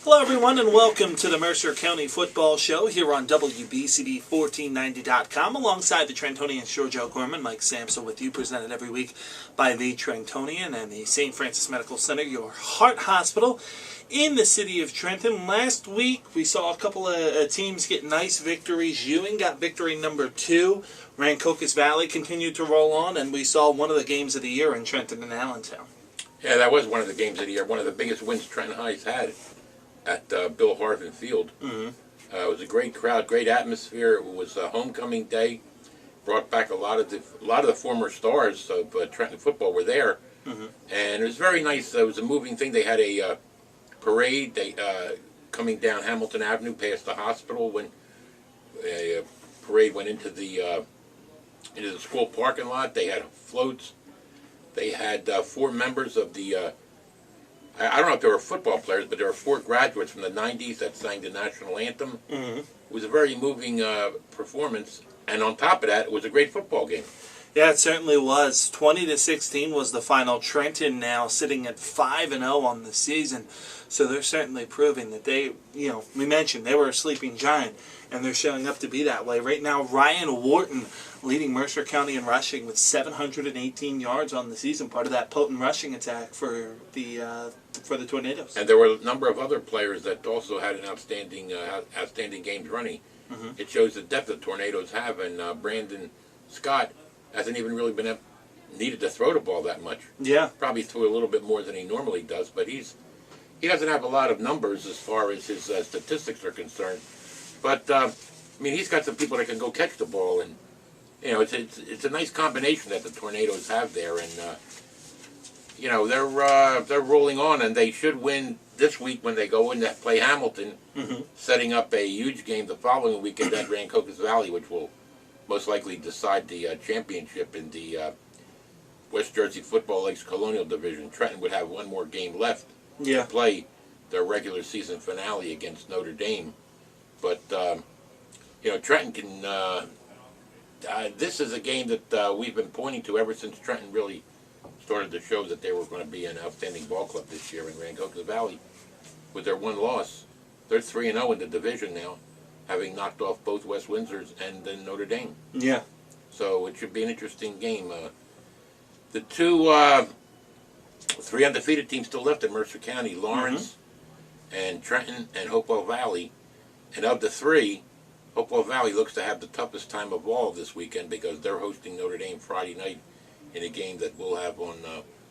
Hello, everyone, and welcome to the Mercer County Football Show here on WBCB1490.com, alongside the Trentonian George O'Gorman, Mike Sampson with you, presented every week by the Trentonian and the St. Francis Medical Center, your heart hospital in the city of Trenton. Last week, we saw a couple of teams get nice victories. Ewing got victory number 2. Rancocas Valley continued to roll on, and we saw one of the games of the year in Trenton and Allentown. Yeah, that was one of the games of the year, one of the biggest wins Trenton High's had at Bill Harvin Field. It was a great crowd, great atmosphere. It was a homecoming day. Brought back a lot of the former stars of Trenton football were there, and it was very nice. It was a moving thing. They had a parade. They coming down Hamilton Avenue past the hospital when a parade went into the school parking lot. They had floats. They had 4 members of the. I don't know if they were football players, but there were 4 graduates from the 90s that sang the national anthem. It was a very moving performance, and on top of that, it was a great football game. Yeah, it certainly was. 20-16 was the final. Trenton now sitting at 5-0 on the season, so they're certainly proving that they, we mentioned they were a sleeping giant, and they're showing up to be that way. Right now, Ryan Wharton leading Mercer County in rushing with 718 yards on the season, part of that potent rushing attack for the Tornadoes. And there were a number of other players that also had an outstanding games running. It shows the depth that Tornadoes have, and Brandon Scott hasn't even really been needed to throw the ball that much. Yeah. Probably threw a little bit more than he normally does, but he doesn't have a lot of numbers as far as his statistics are concerned. But, he's got some people that can go catch the ball, and it's a nice combination that the Tornadoes have there, and they're rolling on, and they should win this week when they go in to play Hamilton, setting up a huge game the following week at Rancocas Valley, which will most likely decide the championship in the West Jersey Football League's Colonial Division. Trenton would have one more game left to play their regular season finale against Notre Dame, but Trenton can. This is a game that we've been pointing to ever since Trenton really started to show that they were going to be an outstanding ball club this year in Rancocas Valley. With their one loss, they're 3-0 in the division now, having knocked off both West Windsors and then Notre Dame. Yeah. So it should be an interesting game. The 3 undefeated teams still left in Mercer County, Lawrence and Trenton and Hopewell Valley. And of the 3, Hopewell Valley looks to have the toughest time of all this weekend because they're hosting Notre Dame Friday night in a game that we'll have on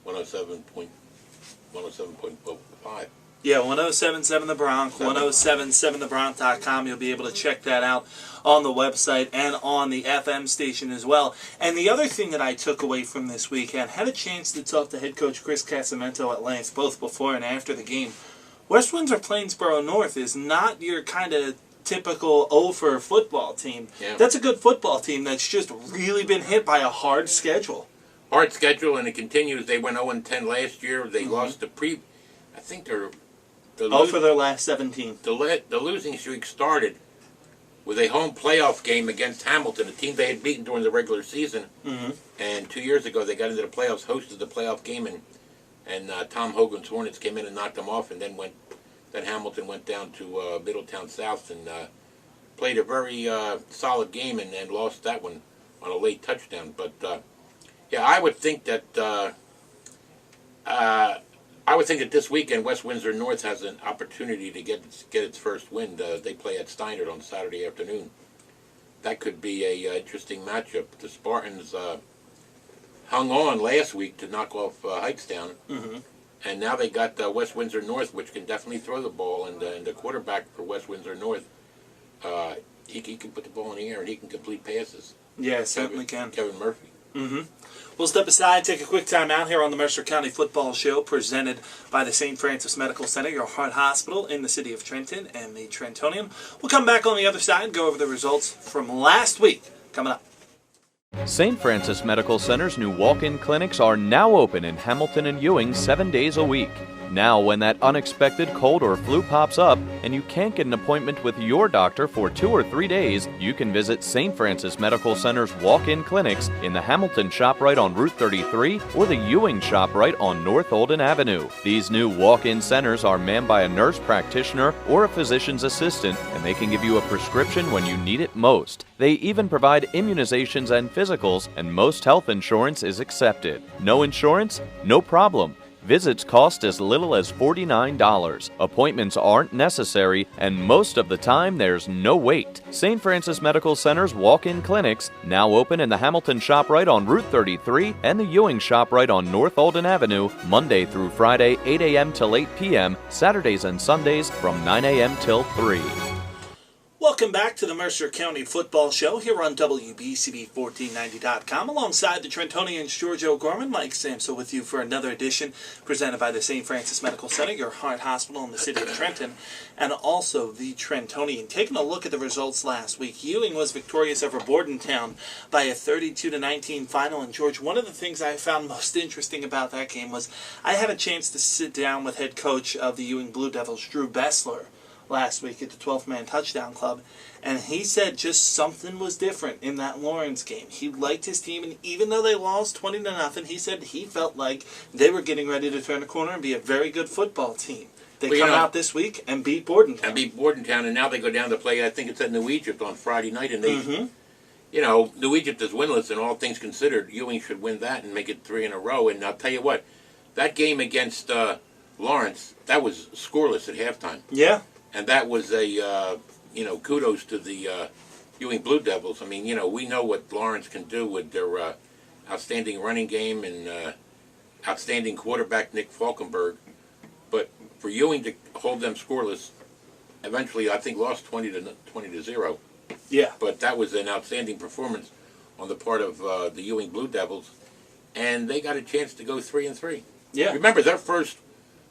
107.5. Yeah, 107.7 The Bronx, 107.7thebronx.com. You'll be able to check that out on the website and on the FM station as well. And the other thing that I took away from this weekend, had a chance to talk to head coach Chris Casamento at length, both before and after the game. West Windsor Plainsboro North is not your kind of typical over football team. Yeah. That's a good football team that's just really been hit by a hard schedule. Hard schedule, and it continues. They went 0-10 last year. They lost I think they're... for their last 17. The losing streak started with a home playoff game against Hamilton, a team they had beaten during the regular season. And 2 years ago, they got into the playoffs, hosted the playoff game, and Tom Hogan's Hornets came in and knocked them off, and then Hamilton went down to Middletown South and played a very solid game and lost that one on a late touchdown. But I would think that this weekend West Windsor North has an opportunity to get its first win. They play at Steinert on Saturday afternoon. That could be a interesting matchup. The Spartans hung on last week to knock off Hightstown, and now they got West Windsor North, which can definitely throw the ball. And the quarterback for West Windsor North, he can put the ball in the air and he can complete passes. Yeah, certainly can. Kevin Murphy. We'll step aside, take a quick time out here on the Mercer County Football Show, presented by the St. Francis Medical Center, your heart hospital in the city of Trenton and the Trentonian. We'll come back on the other side, go over the results from last week. Coming up. St. Francis Medical Center's new walk-in clinics are now open in Hamilton and Ewing 7 days a week. Now, when that unexpected cold or flu pops up and you can't get an appointment with your doctor for 2 or 3 days, you can visit St. Francis Medical Center's walk-in clinics in the Hamilton ShopRite on Route 33 or the Ewing ShopRite on North Olden Avenue. These new walk-in centers are manned by a nurse practitioner or a physician's assistant, and they can give you a prescription when you need it most. They even provide immunizations and physicals, and most health insurance is accepted. No insurance? No problem. Visits cost as little as $49. Appointments aren't necessary, and most of the time there's no wait. St. Francis Medical Center's walk-in clinics, now open in the Hamilton ShopRite on Route 33 and the Ewing ShopRite on North Olden Avenue, Monday through Friday 8 a.m. till 8 p.m., Saturdays and Sundays from 9 a.m. till 3. Welcome back to the Mercer County Football Show here on WBCB1490.com. Alongside the Trentonians, George O'Gorman, Mike Samso with you for another edition presented by the St. Francis Medical Center, your heart hospital in the city of Trenton, and also the Trentonian. Taking a look at the results last week, Ewing was victorious over Bordentown by a 32-19 final. And George, one of the things I found most interesting about that game was I had a chance to sit down with head coach of the Ewing Blue Devils, Drew Bessler, last week at the 12th Man Touchdown Club, and he said just something was different in that Lawrence game. He liked his team, and even though they lost 20-0, he said he felt like they were getting ready to turn a corner and be a very good football team. They come out this week and beat Bordentown. And now they go down to play, I think it's at New Egypt on Friday night, and they, New Egypt is winless, and all things considered, Ewing should win that and make it 3 in a row. And I'll tell you what, that game against Lawrence, that was scoreless at halftime. Yeah. And that was a, kudos to the Ewing Blue Devils. I mean, we know what Lawrence can do with their outstanding running game and outstanding quarterback Nick Falkenberg. But for Ewing to hold them scoreless, eventually I think lost 20-0. Yeah. But that was an outstanding performance on the part of the Ewing Blue Devils, and they got a chance to go 3-3. Yeah. Remember their first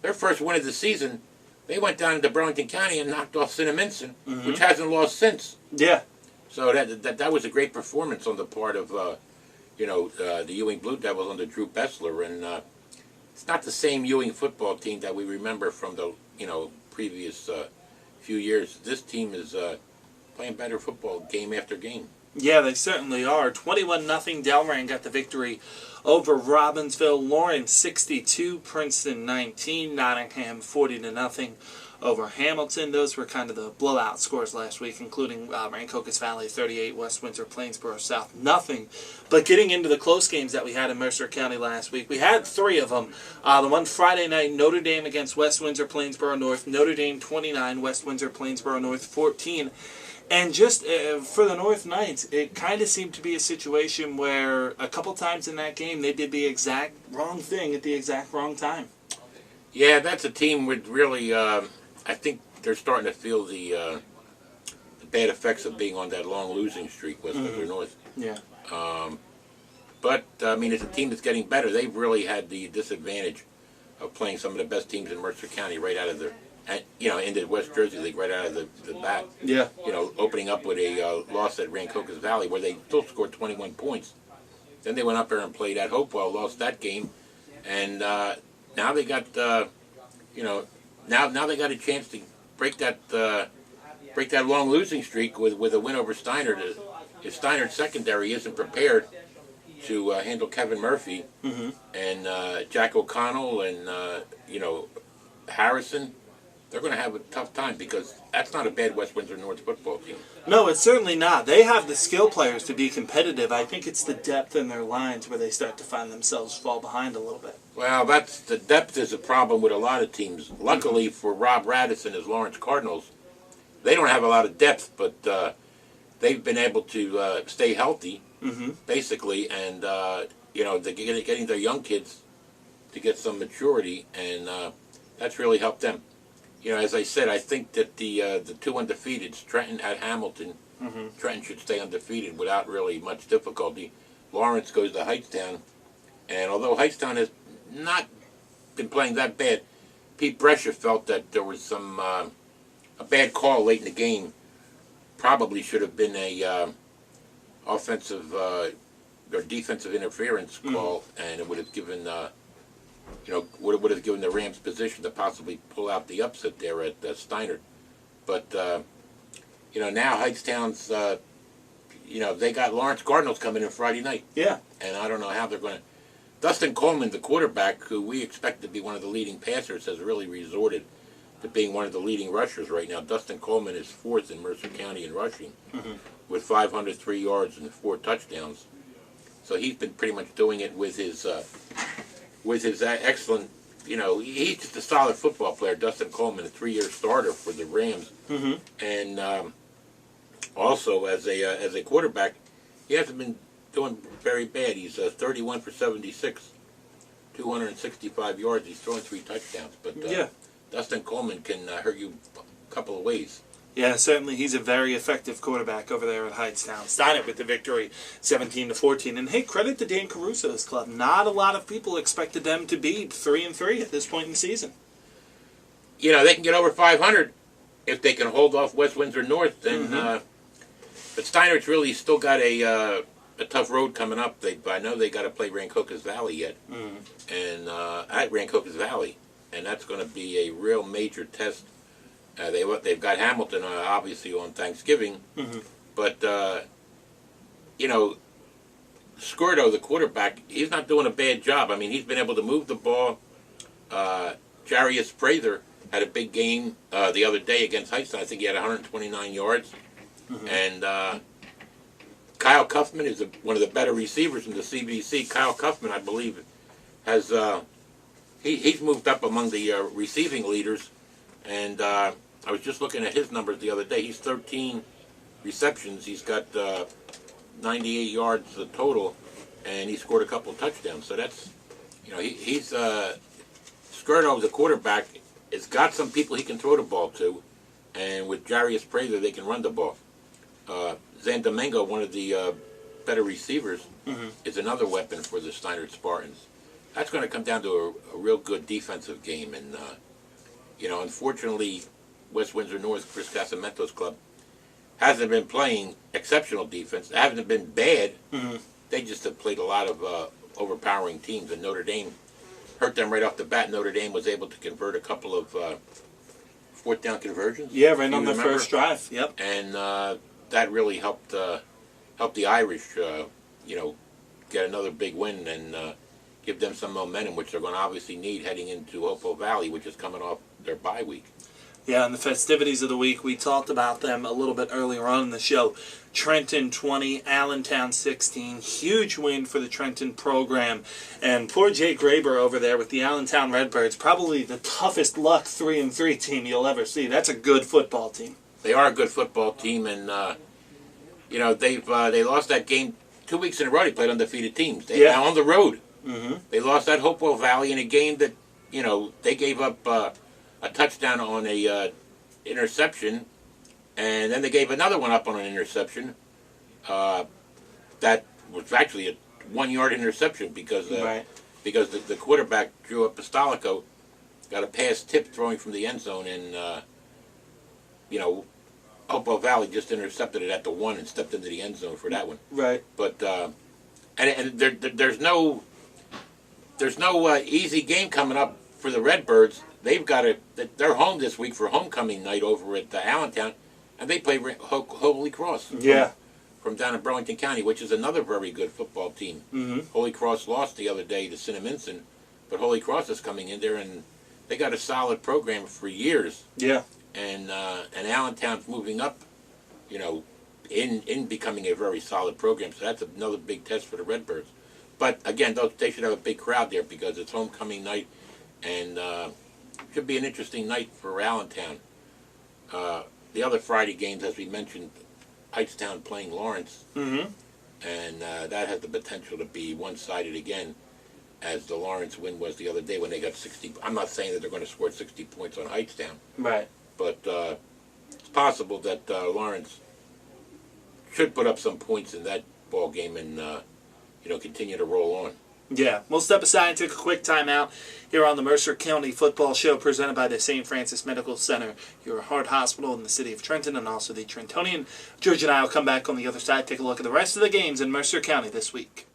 win of the season. They went down into Burlington County and knocked off Cinnaminson, which hasn't lost since. Yeah. So that was a great performance on the part of the Ewing Blue Devils under Drew Bessler, and it's not the same Ewing football team that we remember from the previous few years. This team is playing better football game after game. Yeah, they certainly are. 21-0, Delran got the victory over Robbinsville. Lawrence 62, Princeton 19, Nottingham 40-0 over Hamilton. Those were kind of the blowout scores last week, including Rancocas Valley 38, West Windsor, Plainsboro South nothing. But getting into the close games that we had in Mercer County last week, we had 3 of them. The one Friday night, Notre Dame against West Windsor, Plainsboro North. Notre Dame 29, West Windsor, Plainsboro North 14. And just for the North Knights, it kind of seemed to be a situation where a couple times in that game they did the exact wrong thing at the exact wrong time. Yeah, that's a team with really, I think they're starting to feel the bad effects of being on that long losing streak, West Windsor North. Yeah. But, I mean, it's a team that's getting better. They've really had the disadvantage of playing some of the best teams in Mercer County right out of their in the West Jersey League right out of the bat. Yeah. Opening up with a loss at Rancocas Valley where they still scored 21 points. Then they went up there and played at Hopewell, lost that game, and now they got now they got a chance to break that long losing streak with a win over Steiner. If Steiner's secondary isn't prepared to handle Kevin Murphy and Jack O'Connell and Harrison, they're going to have a tough time because that's not a bad West Windsor North football team. No, it's certainly not. They have the skill players to be competitive. I think it's the depth in their lines where they start to find themselves fall behind a little bit. Well, the depth is a problem with a lot of teams. Luckily for Rob Radisson and his Lawrence Cardinals, they don't have a lot of depth, but they've been able to stay healthy, basically, and they're getting their young kids to get some maturity, and that's really helped them. As I said, I think that the 2 undefeateds, Trenton at Hamilton, Trenton should stay undefeated without really much difficulty. Lawrence goes to Hightstown, and although Hightstown has not been playing that bad, Pete Brescia felt that there was a bad call late in the game. Probably should have been a offensive or defensive interference call, and it would have given would have given the Rams position to possibly pull out the upset there at Steinert. But, now Hightstown's, they got Lawrence Cardinals coming in Friday night. Yeah. And I don't know how they're going to. Dustin Coleman, the quarterback, who we expect to be one of the leading passers, has really resorted to being one of the leading rushers right now. Dustin Coleman is fourth in Mercer County in rushing with 503 yards and 4 touchdowns. So he's been pretty much doing it with his excellent, he's just a solid football player. Dustin Coleman, a 3-year starter for the Rams, and also as a quarterback, he hasn't been doing very bad. He's 31 for 76, 265 yards. He's throwing 3 touchdowns, but Dustin Coleman can hurt you a couple of ways. Yeah, certainly he's a very effective quarterback over there at Hightstown. Steinert with the victory, 17-14. And hey, credit to Dan Caruso's club. Not a lot of people expected them to be 3-3 at this point in the season. They can get over 500 if they can hold off West Windsor North. And but Steinert's really still got a tough road coming up. I know they got to play Rancocas Valley yet, and at Rancocas Valley, and that's going to be a real major test. They've got Hamilton obviously on Thanksgiving, but Scordo, the quarterback, he's not doing a bad job. I mean, he's been able to move the ball. Jarius Prather had a big game the other day against Hightstown. I think he had 129 yards, and Kyle Cuffman is one of the better receivers in the CBC. Kyle Cuffman, I believe, has he's moved up among the receiving leaders, and I was just looking at his numbers the other day. He's 13 receptions. He's got 98 yards total, and he scored a couple of touchdowns. So that's, he's Skirdo, the quarterback, has got some people he can throw the ball to, and with Jarius Prather, they can run the ball. Zan Domingo, one of the better receivers, is another weapon for the Steinert Spartans. That's going to come down to a real good defensive game, and unfortunately, West Windsor North, Chris Casamento's club, hasn't been playing exceptional defense. They haven't been bad. They just have played a lot of overpowering teams, and Notre Dame hurt them right off the bat. Notre Dame was able to convert a couple of fourth down conversions. Yeah, right on the first drive. Yep. And that really helped the Irish, get another big win and give them some momentum, which they're going to obviously need heading into Hopewell Valley, which is coming off their bye week. Yeah, and the festivities of the week, we talked about them a little bit earlier on in the show. Trenton 20, Allentown 16. Huge win for the Trenton program. And poor Jake Graber over there with the Allentown Redbirds, probably the toughest luck 3-3 team you'll ever see. That's a good football team. They are a good football team, and they lost that game 2 weeks in a row. They played undefeated teams. Now on the road. They lost at Hopewell Valley in a game that they gave up a touchdown on a interception, and then they gave another one up on an interception. That was actually a 1-yard interception because the quarterback Drew Apostolico got a pass tip throwing from the end zone, and Hopewell Valley just intercepted it at the 1 and stepped into the end zone for that one. Right. But there's no easy game coming up for the Redbirds. They're home this week for homecoming night over at Allentown, and they play Holy Cross. From down in Burlington County, which is another very good football team. Holy Cross lost the other day to Cinnaminson, but Holy Cross is coming in there, and they got a solid program for years. Yeah. And Allentown's moving up, in becoming a very solid program. So that's another big test for the Redbirds. But again, they should have a big crowd there because it's homecoming night, and should be an interesting night for Allentown. The other Friday games, as we mentioned, Hightstown playing Lawrence, and that has the potential to be one-sided again, as the Lawrence win was the other day when they got 60. I'm not saying that they're going to score 60 points on Hightstown, right? But it's possible that Lawrence should put up some points in that ball game and continue to roll on. Yeah, we'll step aside and take a quick timeout here on the Mercer County Football Show presented by the St. Francis Medical Center, your heart hospital in the city of Trenton, and also the Trentonian. George and I will come back on the other side, take a look at the rest of the games in Mercer County this week.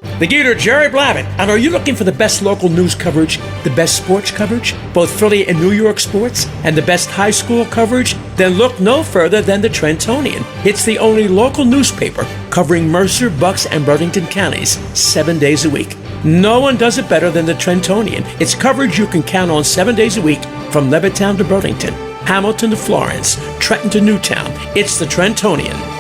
The Gator Jerry Blavitt. And are you looking for the best local news coverage, the best sports coverage, both Philly and New York sports, and the best high school coverage? Then look no further than the Trentonian. It's the only local newspaper covering Mercer, Bucks, and Burlington counties 7 days a week. No one does it better than the Trentonian. It's coverage you can count on 7 days a week from Levittown to Burlington, Hamilton to Florence, Trenton to Newtown. It's the Trentonian.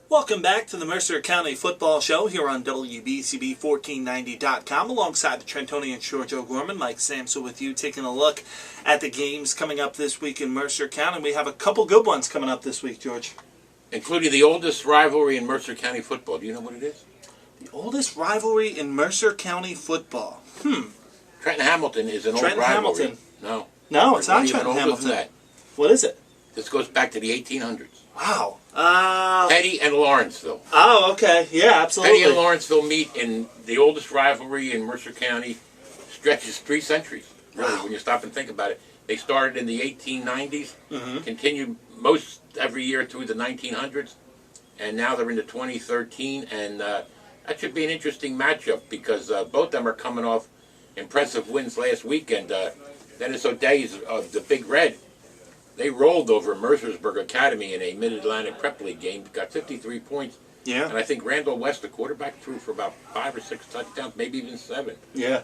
Welcome back to the Mercer County Football Show here on WBCB1490.com alongside the Trentonian George O'Gorman. Mike Sampson with you, taking a look at the games coming up this week in Mercer County. We have a couple good ones coming up this week, George. Including the oldest rivalry in Mercer County football. Do you know what it is? The oldest rivalry in Mercer County football. Trenton Hamilton is an Trenton old rivalry. Hamilton. No, it's not even Trenton older Hamilton. than that. What is it? This goes back to the 1800s. Wow. Petty and Lawrenceville. Oh, okay. Yeah, absolutely. Petty and Lawrenceville meet in the oldest rivalry in Mercer County. Stretches 3 centuries, really, when you stop and think about it. They started in the 1890s, continued most every year through the 1900s, and now they're into 2013, and that should be an interesting matchup because both of them are coming off impressive wins last weekend. Dennis O'Day's of the Big Red, they rolled over Mercersburg Academy in a Mid-Atlantic Prep League game, got 53 points. Yeah. And I think Randall West, the quarterback, threw for about 5 or 6 touchdowns, maybe even 7. Yeah.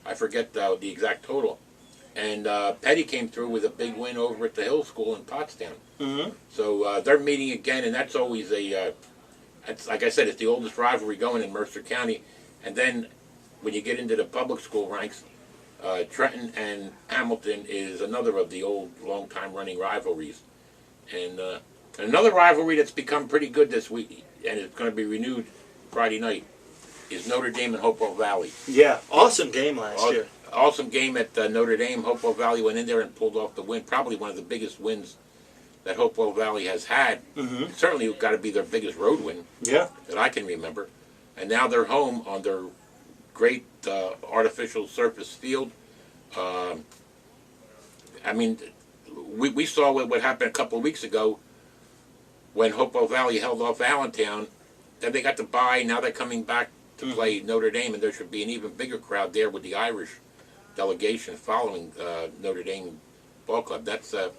I forget the exact total. And Petty came through with a big win over at the Hill School in Pottstown. So they're meeting again, and that's always it's, like I said, it's the oldest rivalry going in Mercer County. And then when you get into the public school ranks, Trenton and Hamilton is another of the old, long-time running rivalries. And another rivalry that's become pretty good this week, and it's going to be renewed Friday night, is Notre Dame and Hopewell Valley. Yeah, awesome game last year. Awesome game at Notre Dame. Hopewell Valley went in there and pulled off the win. Probably one of the biggest wins that Hopewell Valley has had. It's certainly got to be their biggest road win that I can remember. And now they're home on their great artificial surface field. I mean, we saw what happened a couple of weeks ago when Hopewell Valley held off Allentown. Then they got to bye. Now they're coming back to play Notre Dame, and there should be an even bigger crowd there with the Irish delegation following Notre Dame Ball Club. That's a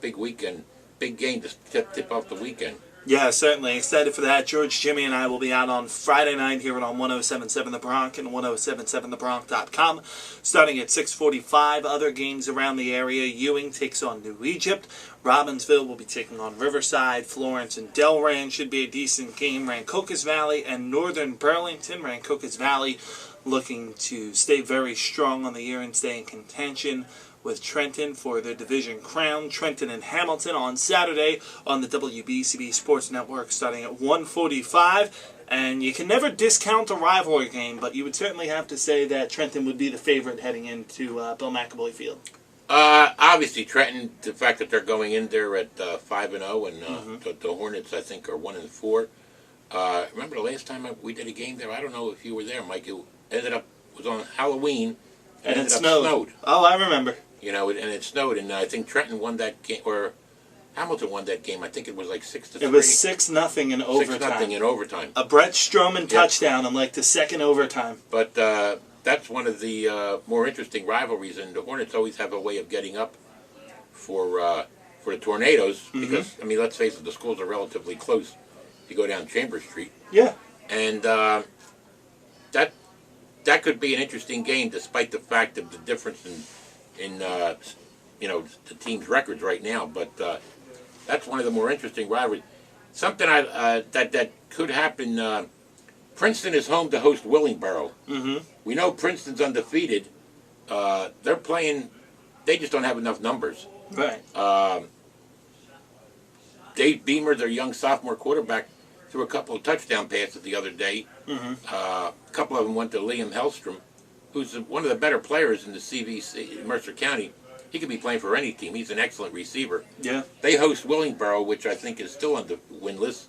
big weekend, big game to tip off the weekend. Yeah, certainly. Excited for that. George, Jimmy, and I will be out on Friday night here on 107.7 The Bronx and 107.7thebronx.com. Starting at 6:45, other games around the area. Ewing takes on New Egypt. Robbinsville will be taking on Riverside. Florence and Delran should be a decent game. Rancocas Valley and Northern Burlington. Rancocas Valley looking to stay very strong on the year and stay in contention with Trenton for their division crown. Trenton and Hamilton on Saturday on the WBCB Sports Network starting at 1:45. And you can never discount a rivalry game, but you would certainly have to say that Trenton would be the favorite heading into Bill McAvoy Field. Obviously, Trenton, the fact that they're going in there at 5-0, and the Hornets, I think, are 1-4. Remember the last time we did a game there? I don't know if you were there, Mike. It was on Halloween, and it snowed. Oh, I remember. You know, and it snowed, and I think Trenton won that game, or Hamilton won that game. I think it was like 6-3. It was 6-0 in overtime. 6-0 in overtime. A Brett Stroman touchdown in like the second overtime. But that's one of the more interesting rivalries, and the Hornets always have a way of getting up for the Tornadoes because, I mean, let's face it, the schools are relatively close. You go down Chambers Street. Yeah. And that could be an interesting game, despite the fact of the difference in you know, the team's records right now. But that's one of the more interesting rivalries. Something that could happen. Princeton is home to host Willingboro. We know Princeton's undefeated. They're playing. They just don't have enough numbers. Right. Dave Beamer, their young sophomore quarterback, threw a couple of touchdown passes the other day. A couple of them went to Liam Hellstrom, who's one of the better players in the CVC in Mercer County. He could be playing for any team. He's an excellent receiver. Yeah. They host Willingboro, which I think is still on the winless.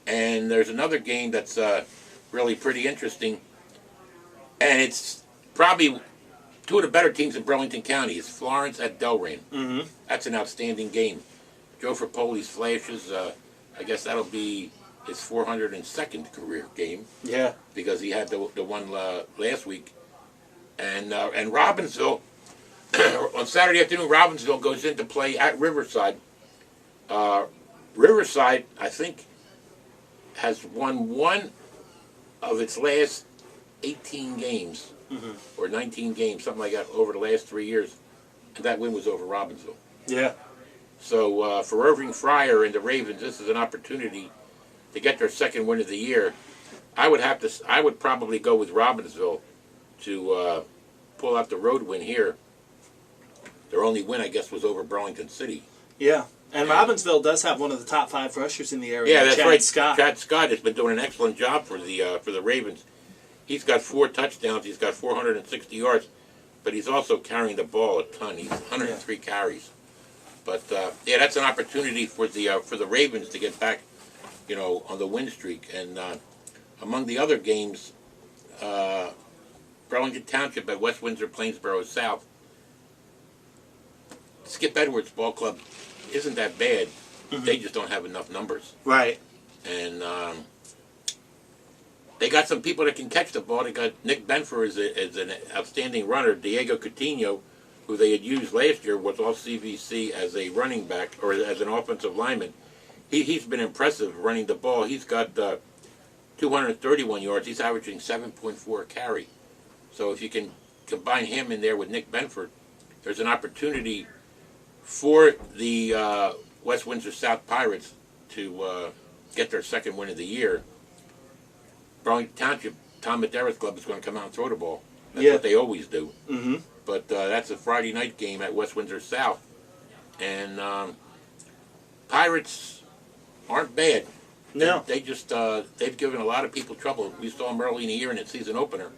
And there's another game that's really pretty interesting. And it's probably two of the better teams in Burlington County. It's Florence at Delran. That's an outstanding game. Joe Frapoli's flashes, I guess that'll be his 402nd career game. Yeah. Because he had the one last week. And Robbinsville, on Saturday afternoon, Robbinsville goes into play at Riverside. Riverside, I think, has won one of its last 18 games, or 19 games, something like that, over the last 3 years. And that win was over Robbinsville. Yeah. So for Irving Fryer and the Ravens, this is an opportunity to get their second win of the year. I would probably go with Robbinsville to pull out the road win here. Their only win, I guess, was over Burlington City. Yeah. And Robbinsville does have one of the top 5 rushers in the area. Yeah, that's Chad right. Scott. Chad Scott has been doing an excellent job for the Ravens. He's got 4 touchdowns. He's got 460 yards, but he's also carrying the ball a ton. He's 103 carries. But yeah, that's an opportunity for the Ravens to get back, on the win streak. And among the other games, Burlington Township at West Windsor Plainsboro South. Skip Edwards Ball Club isn't that bad. They just don't have enough numbers. Right. And they got some people that can catch the ball. They got Nick Benfer as an outstanding runner. Diego Coutinho, who they had used last year, was all CVC as a running back or as an offensive lineman. He's been impressive running the ball. He's got 231 yards. He's averaging 7.4 carry. So if you can combine him in there with Nick Benford, there's an opportunity for the West Windsor South Pirates to get their second win of the year. Burlington Township, Tom Madera's club is going to come out and throw the ball. That's what they always do. Mm-hmm. But that's a Friday night game at West Windsor South. And Pirates aren't bad. No. They've given a lot of people trouble. We saw them early in the year in its season opener.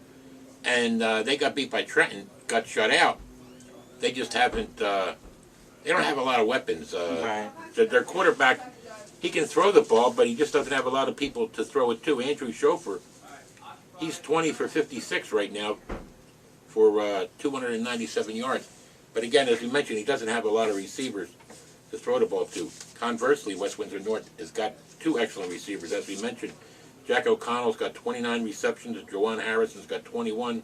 And they got beat by Trenton, got shut out. They just haven't, they don't have a lot of weapons. Right. Their quarterback, he can throw the ball, but he just doesn't have a lot of people to throw it to. Andrew Schofer, he's 20 for 56 right now for 297 yards. But again, as we mentioned, he doesn't have a lot of receivers to throw the ball to. Conversely, West Windsor North has got 2 excellent receivers, as we mentioned. Jack O'Connell's got 29 receptions, Joanne Harrison's got 21,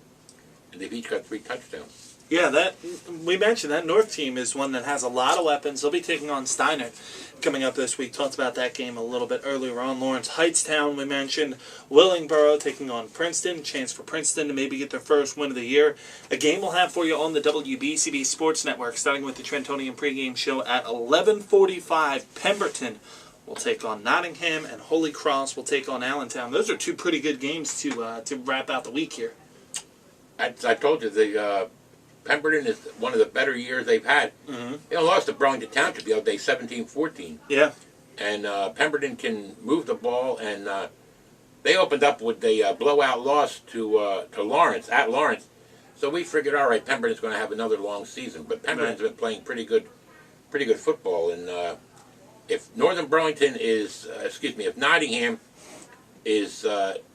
and they've each got 3 touchdowns. Yeah, that we mentioned that North team is one that has a lot of weapons. They'll be taking on Steiner coming up this week. Talked about that game a little bit earlier on. Lawrence Heightstown, we mentioned. Willingboro taking on Princeton. Chance for Princeton to maybe get their first win of the year. A game we'll have for you on the WBCB Sports Network, starting with the Trentonian pregame show at 11:45. Pemberton will take on Nottingham, and Holy Cross will take on Allentown. Those are 2 pretty good games to wrap out the week here. I told you, the Pemberton is one of the better years they've had. Mm-hmm. They lost to Burlington Township the other day, 17-14. Yeah. And Pemberton can move the ball, and they opened up with a blowout loss to Lawrence, at Lawrence. So we figured, all right, Pemberton's going to have another long season. But Pemberton's been playing pretty good football. And if Northern Burlington is, if Nottingham is,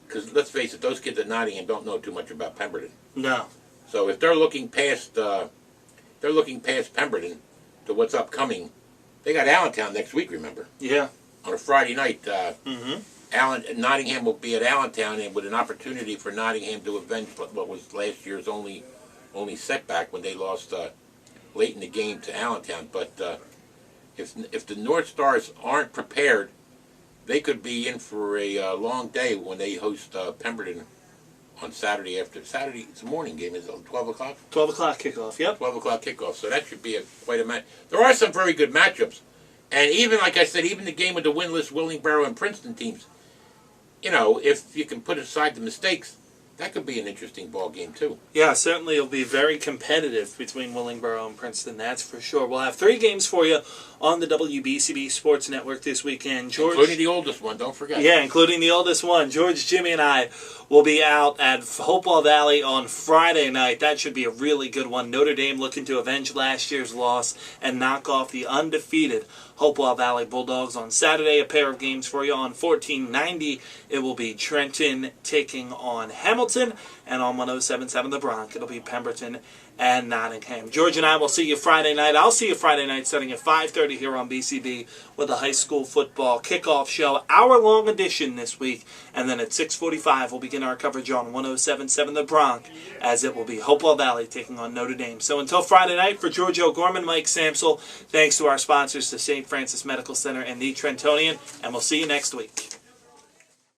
because let's face it, those kids at Nottingham don't know too much about Pemberton. No. So if they're looking past Pemberton to what's upcoming, they got Allentown next week. Remember? Yeah. On a Friday night, Mm-hmm. Nottingham will be at Allentown, and with an opportunity for Nottingham to avenge what was last year's only setback when they lost late in the game to Allentown. But if the North Stars aren't prepared, they could be in for a long day when they host Pemberton on Saturday. It's a morning game. Is it 12 o'clock? 12 o'clock kickoff, yep. 12 o'clock kickoff. So that should be quite a match. There are some very good matchups. And even, like I said, even the game with the winless Willingboro and Princeton teams, if you can put aside the mistakes, that could be an interesting ball game too. Yeah, certainly it'll be very competitive between Willingboro and Princeton, that's for sure. We'll have 3 games for you on the WBCB Sports Network this weekend. George, including the oldest one, don't forget. Yeah, including the oldest one. George, Jimmy, and I will be out at Hopewell Valley on Friday night. That should be a really good one. Notre Dame looking to avenge last year's loss and knock off the undefeated Hopewell Valley Bulldogs. On Saturday, a pair of games for you. On 1490, it will be Trenton taking on Hamilton. Hamilton, and on 107.7 The Bronx, it'll be Pemberton and Nottingham. George and I will see you Friday night. I'll see you Friday night starting at 5:30 here on BCB with a high school football kickoff show, hour-long edition this week. And then at 6:45, we'll begin our coverage on 107.7 The Bronx, as it will be Hopewell Valley taking on Notre Dame. So until Friday night, for George O'Gorman, Mike Samsel, thanks to our sponsors, the St. Francis Medical Center and the Trentonian, and we'll see you next week.